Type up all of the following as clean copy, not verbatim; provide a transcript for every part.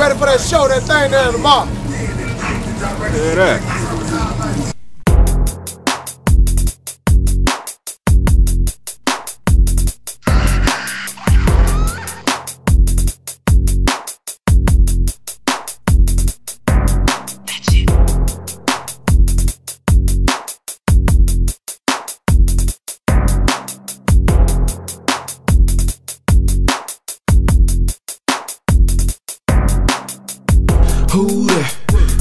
ready for that show, that thing there tomorrow. Hear that? Who that?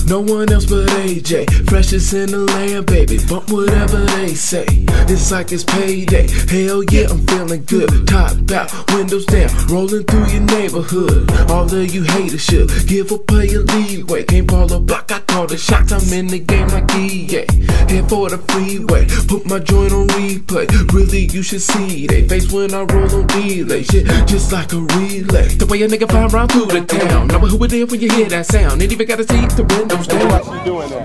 No one else but AJ. Freshest in the land, baby. Bump whatever they say. It's like it's payday. Hell yeah, I'm feeling good. Top out, windows down, rolling through your neighborhood. All of you haters should give a player leeway. Can't ball a block, I call the shots. I'm in the game like EA. Head for the freeway, put my joint on replay. Really, you should see they face when I roll on delay. Shit, just like a relay. The way a nigga fly around through the town. Know who it is when you hear that sound. Ain't even gotta see the windows down. Why you doing that?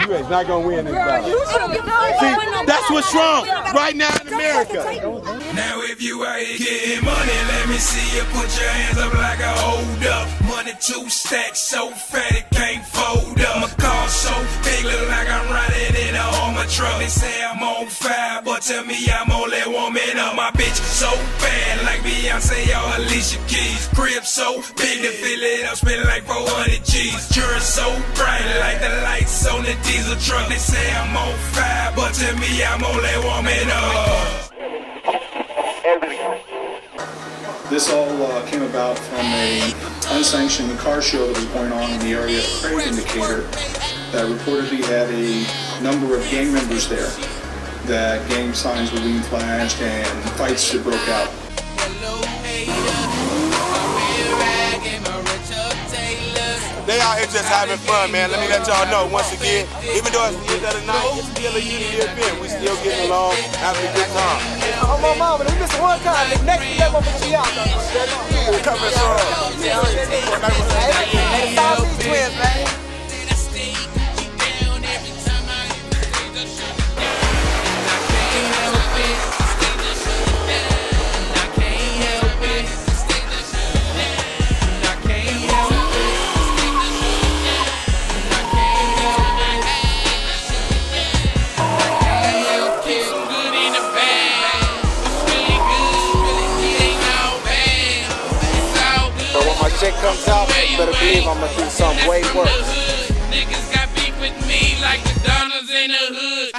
You ain't not gonna win this battle. See, that's what's wrong right now in America. Now if you out here getting money, let me see you put your hands up like a hold up. Money 2 stacks so fat it can't fold up. My car so big look like I'm riding in a Hummer truck. They say I'm on fire, but tell me I'm only warming up. My bitch so bad like Beyonce or Alicia Keys. Crib so big to fill it up, spend like 400 G's. Jury so bright like the lights on the diesel truck. They say I'm on fire, but to me I'm only warming up. This all came about from a unsanctioned car show that was going on in the area of Credit Indicator that reportedly had a number of gang members there, that gang signs were being flashed and fights that broke out. They out here just having fun, man. Let me let y'all know once again, even though it's the end of the night, it's still a unity event. We still getting along, having a good time. Oh, my mama, we missed one time. Next week, that motherfucker be out. Coming strong. Hey, South Beach twins, man. Shit comes out, better believe I'm gonna do something way worse. Niggas got beef with me like the Donners in the hood.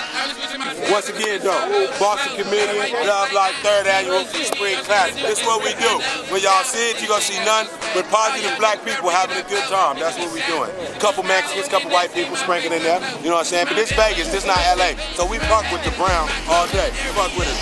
Once again, though, Boston Comedian, Love Life 3rd Annual Spring Classic. This is what we do. When y'all see it, you're gonna see none but positive black people having a good time. That's what we doing. Couple Mexicans, couple white people sprinkled in there. You know what I'm saying? But this Vegas, this not LA. So we fuck with the brown all day. Fuck with it.